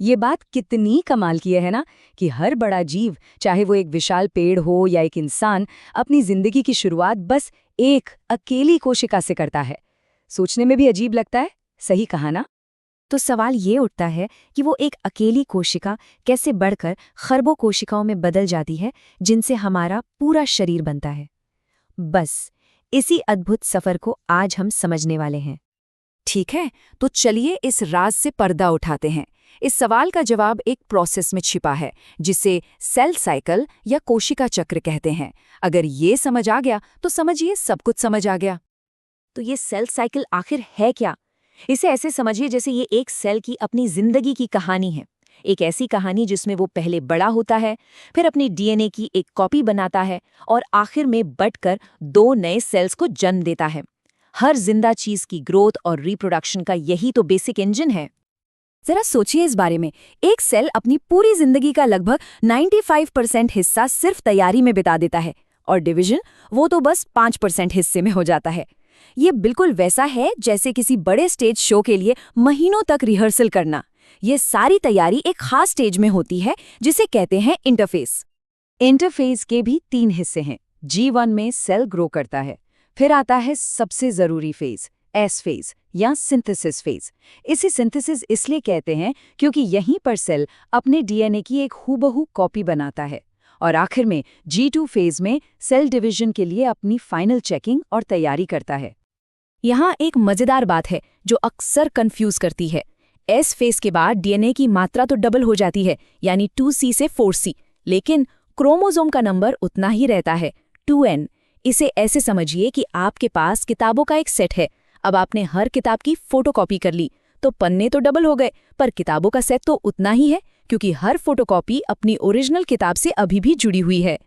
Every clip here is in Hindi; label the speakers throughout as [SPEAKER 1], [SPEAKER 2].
[SPEAKER 1] ये बात कितनी कमाल की है ना कि हर बड़ा जीव, चाहे वो एक विशाल पेड़ हो या एक इंसान, अपनी जिंदगी की शुरुआत बस एक अकेली कोशिका से करता है। सोचने में भी अजीब लगता है, सही कहा ना?
[SPEAKER 2] तो सवाल ये उठता है कि वो एक अकेली कोशिका कैसे बढ़कर खरबों कोशिकाओं में बदल जाती है, जिनसे हमारा पूरा शरीर बनता है। बस इसी अद्भुत सफर को आज हम समझने वाले हैं।
[SPEAKER 3] ठीक है, तो चलिए इस राज से पर्दा उठाते हैं। इस सवाल का जवाब एक प्रोसेस में छिपा है, जिसे सेल साइकिल या कोशिका चक्र कहते हैं। अगर ये समझ आ गया तो समझिए सब कुछ समझ आ गया।
[SPEAKER 2] तो ये सेल साइकिल आखिर है क्या? इसे ऐसे समझिए जैसे ये एक सेल की अपनी जिंदगी की कहानी है। एक ऐसी कहानी जिसमें वो पहले बड़ा होता है, फिर अपनी डीएनए की एक कॉपी बनाता है और आखिर में बंटकर दो नए सेल्स को जन्म देता है। हर जिंदा चीज की ग्रोथ और रिप्रोडक्शन का यही तो बेसिक इंजन है।
[SPEAKER 3] जरा सोचिए इस बारे में। एक सेल अपनी पूरी जिंदगी का लगभग 95% हिस्सा सिर्फ तैयारी में बिता देता है, और डिवीजन वो तो बस 5% हिस्से में हो जाता है। ये बिल्कुल वैसा है जैसे किसी बड़े स्टेज शो के लिए महीनों तक रिहर्सल करना। ये सारी तैयारी एक खास स्टेज में होती है, जिसे कहते हैं इंटरफेस।
[SPEAKER 1] इंटरफेज के भी 3 हिस्से हैं। G1 में सेल ग्रो करता है, फिर आता है सबसे जरूरी फेज, एस फेज या सिंथेसिस फेज। इसे सिंथेसिस इसलिए कहते हैं क्योंकि यहीं पर सेल अपने डीएनए की एक हूबहू कॉपी बनाता है। और आखिर में G2 फेज में सेल डिवीजन के लिए अपनी फाइनल चेकिंग और तैयारी करता है।
[SPEAKER 3] यहाँ एक मजेदार बात है जो अक्सर कंफ्यूज करती है। एस फेज के बाद डीएनए की मात्रा तो डबल हो जाती है, यानी 2C से 4C, लेकिन क्रोमोसोम का नंबर उतना ही रहता है, 2N। इसे ऐसे समझिए कि आपके पास किताबों का एक सेट है। अब आपने हर किताब की फोटोकॉपी कर ली, तो पन्ने तो डबल हो गए, पर किताबों का सेट तो उतना ही है, क्योंकि हर फोटोकॉपी अपनी ओरिजिनल किताब से अभी भी जुड़ी हुई है।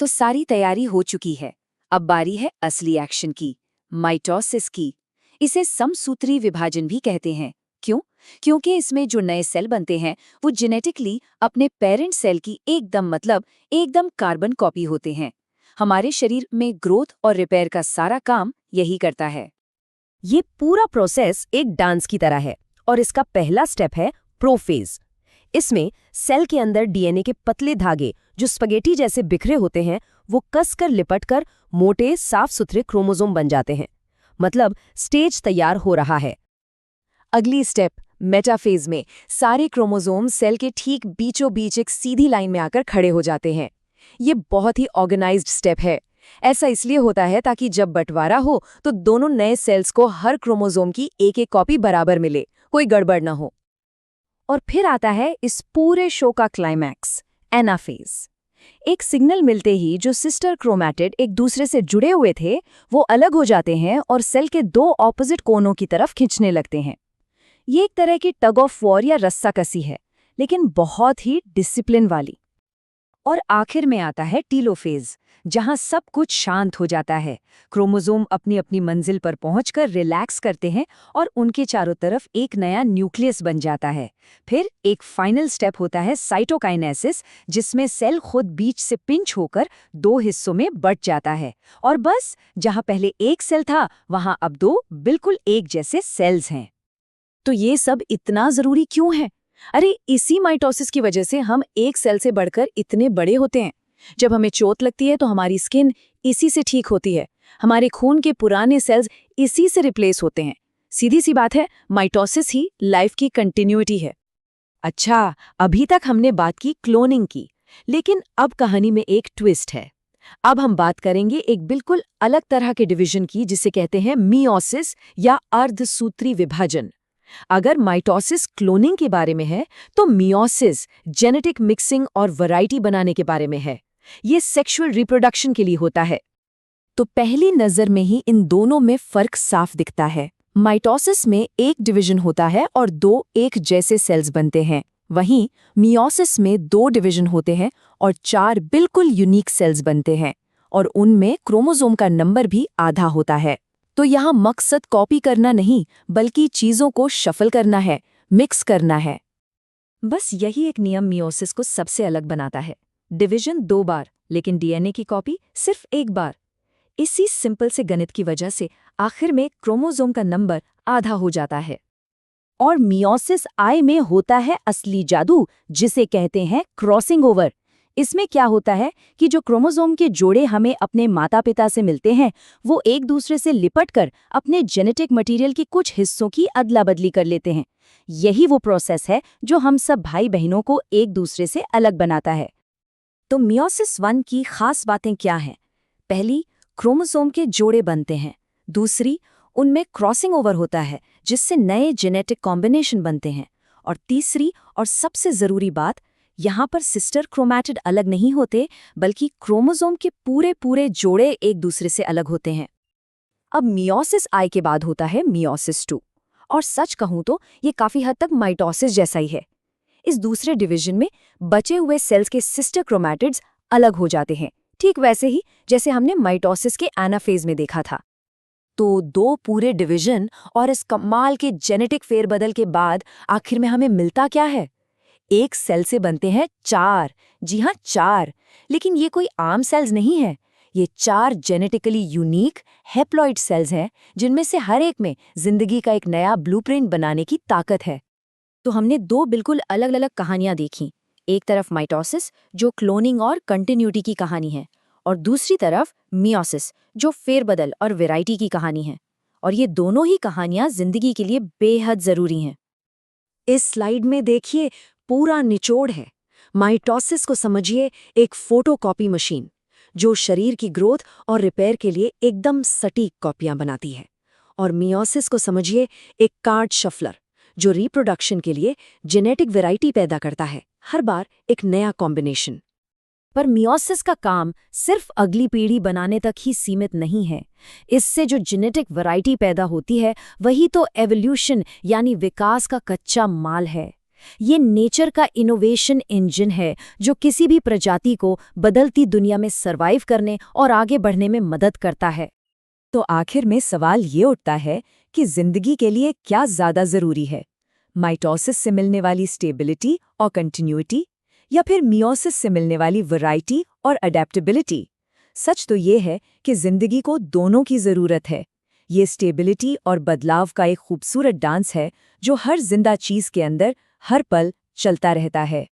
[SPEAKER 1] तो सारी तैयारी हो चुकी है। अब बारी है असली एक्शन की, माइटोसिस की। इसे समसूत्री विभाजन भी कहते हैं। क्यों? क्योंकि इसमें जो नए सेल बनते हैं वो जेनेटिकली अपने पेरेंट सेल की एकदम कार्बन कॉपी होते हैं। हमारे शरीर में ग्रोथ और रिपेयर का सारा काम यही करता है।
[SPEAKER 2] ये पूरा प्रोसेस एक डांस की तरह है, और इसका पहला स्टेप है प्रोफेज। इसमें सेल के अंदर डीएनए के पतले धागे, जो स्पगेटी जैसे बिखरे होते हैं, वो कसकर लिपटकर मोटे साफ सुथरे क्रोमोसोम बन जाते हैं। मतलब स्टेज तैयार हो रहा है।
[SPEAKER 1] अगली स्टेप मेटाफेज में सारे क्रोमोसोम सेल के ठीक बीचों बीच एक सीधी लाइन में आकर खड़े हो जाते हैं। ये बहुत ही ऑर्गेनाइज्ड स्टेप है। ऐसा इसलिए होता है ताकि जब बंटवारा हो तो दोनों नए सेल्स को हर क्रोमोसोम की एक एक कॉपी बराबर मिले, कोई गड़बड़ न हो। और फिर आता है इस पूरे शो का क्लाइमैक्स, एनाफेज। एक सिग्नल मिलते ही जो सिस्टर क्रोमैटिड एक दूसरे से जुड़े हुए थे, वो अलग हो जाते हैं और सेल के दो ऑपोजिट कोनों की तरफ खींचने लगते हैं। ये एक तरह की टग ऑफ वॉर या रस्साकसी है, लेकिन बहुत ही डिसिप्लिन वाली। और आखिर में आता है टीलोफेज, जहां सब कुछ शांत हो जाता है। क्रोमोसोम अपनी अपनी मंजिल पर पहुंचकर रिलैक्स करते हैं और उनके चारों तरफ एक नया न्यूक्लियस बन जाता है। फिर एक फाइनल स्टेप होता है साइटोकाइनेसिस, जिसमें सेल खुद बीच से पिंच होकर दो हिस्सों में बंट जाता है। और बस, जहां पहले एक सेल था वहां अब दो बिल्कुल एक जैसे सेल्स हैं।
[SPEAKER 3] तो ये सब इतना जरूरी क्यों है? अरे इसी माइटोसिस की वजह से हम एक सेल से बढ़कर इतने बड़े होते हैं। जब हमें चोट लगती है तो हमारी स्किन इसी से ठीक होती है, हमारे खून के पुराने सेल्स इसी से रिप्लेस होते हैं। सीधी सी बात है, माइटोसिस ही लाइफ की कंटिन्यूटी है।
[SPEAKER 2] अच्छा, अभी तक हमने बात की क्लोनिंग की, लेकिन अब कहानी में एक ट्विस्ट है। अब हम बात करेंगे एक बिल्कुल अलग तरह के डिवीजन की, जिसे कहते हैं मियोसिस या अर्धसूत्री विभाजन। अगर माइटोसिस क्लोनिंग के बारे में है, तो मियोसिस जेनेटिक मिक्सिंग और वैरायटी बनाने के बारे में है। ये सेक्सुअल रिप्रोडक्शन के लिए होता है। तो पहली नजर में ही इन दोनों में फर्क साफ दिखता है। माइटोसिस में एक डिवीजन होता है और दो एक जैसे सेल्स बनते हैं। वहीं मियोसिस में दो डिवीजन होते हैं और चार बिल्कुल यूनिक सेल्स बनते हैं, और उनमें क्रोमोसोम का नंबर भी आधा होता है। तो यहाँ मकसद कॉपी करना नहीं, बल्कि चीजों को शफल करना है, मिक्स करना है।
[SPEAKER 1] बस यही एक नियम मियोसिस को सबसे अलग बनाता है। डिवीजन 2 बार, लेकिन डीएनए की कॉपी सिर्फ 1 बार। इसी सिंपल से गणित की वजह से आखिर में क्रोमोसोम का नंबर आधा हो जाता है।
[SPEAKER 2] और मियोसिस आई में होता है असली जादू, जिसे कहते हैं क्रॉसिंग ओवर। इसमें क्या होता है कि जो क्रोमोसोम के जोड़े हमें अपने माता पिता से मिलते हैं, वो एक दूसरे से लिपटकर अपने जेनेटिक मटेरियल के कुछ हिस्सों की अदला बदली कर लेते हैं। यही वो प्रोसेस है जो हम सब भाई बहनों को एक दूसरे से अलग बनाता है। तो मियोसिस 1 की खास बातें क्या हैं? पहली, क्रोमोसोम के जोड़े बनते हैं। दूसरी, उनमें क्रॉसिंग ओवर होता है, जिससे नए जेनेटिक कॉम्बिनेशन बनते हैं। और तीसरी और सबसे ज़रूरी बात, यहाँ पर सिस्टर क्रोमैटिड अलग नहीं होते, बल्कि क्रोमोसोम के पूरे पूरे जोड़े एक दूसरे से अलग होते हैं। अब मियोसिस आई के बाद होता है मियोसिस 2, और सच कहूँ तो ये काफ़ी हद तक माइटोसिस जैसा ही है। इस दूसरे डिवीजन में बचे हुए सेल्स के सिस्टर क्रोमैटिड्स अलग हो जाते हैं, ठीक वैसे ही जैसे हमने माइटोसिस के एनाफेज में देखा था। तो 2 पूरे डिवीजन और इस कमाल के जेनेटिक फेरबदल के बाद आखिर में हमें मिलता क्या है? एक सेल से बनते हैं 4, जी हाँ 4, लेकिन ये कोई आम सेल्स नहीं है। ये 4 जेनेटिकली यूनिक हैप्लॉइड सेल्स हैं, जिनमें से हर एक में जिंदगी का एक नया ब्लूप्रिंट बनाने की ताकत है। तो हमने 2 बिल्कुल अलग अलग कहानियां देखी। एक तरफ माइटोसिस, जो क्लोनिंग और कंटिन्यूटी की कहानी है, और दूसरी तरफ मियोसिस, जो फेरबदल और वैरायटी की कहानी है। और ये दोनों ही कहानियां जिंदगी के लिए बेहद जरूरी हैं।
[SPEAKER 1] इस स्लाइड में देखिए, पूरा निचोड़ है। माइटोसिस को समझिए एक फोटोकॉपी मशीन, जो शरीर की ग्रोथ और रिपेयर के लिए एकदम सटीक कॉपियां बनाती है। और मियोसिस को समझिए एक कार्ड शफलर, जो रिप्रोडक्शन के लिए जेनेटिक वैरायटी पैदा करता है, हर बार एक नया कॉम्बिनेशन।
[SPEAKER 2] पर मियोसिस का काम सिर्फ अगली पीढ़ी बनाने तक ही सीमित नहीं है। इससे जो जेनेटिक वैरायटी पैदा होती है, वही तो एवोल्यूशन यानी विकास का कच्चा माल है। ये नेचर का इनोवेशन इंजन है, जो किसी भी प्रजाति को बदलती दुनिया में सरवाइव करने और आगे बढ़ने में मदद करता है।
[SPEAKER 1] तो आखिर में सवाल ये उठता है कि जिंदगी के लिए क्या ज्यादा जरूरी है, माइटोसिस से मिलने वाली स्टेबिलिटी और कंटिन्यूटी, या फिर मियोसिस से मिलने वाली वैरायटी और अडेप्टेबिलिटी? सच तो ये है कि जिंदगी को दोनों की जरूरत है। ये स्टेबिलिटी और बदलाव का एक खूबसूरत डांस है, जो हर जिंदा चीज के अंदर हर पल चलता रहता है।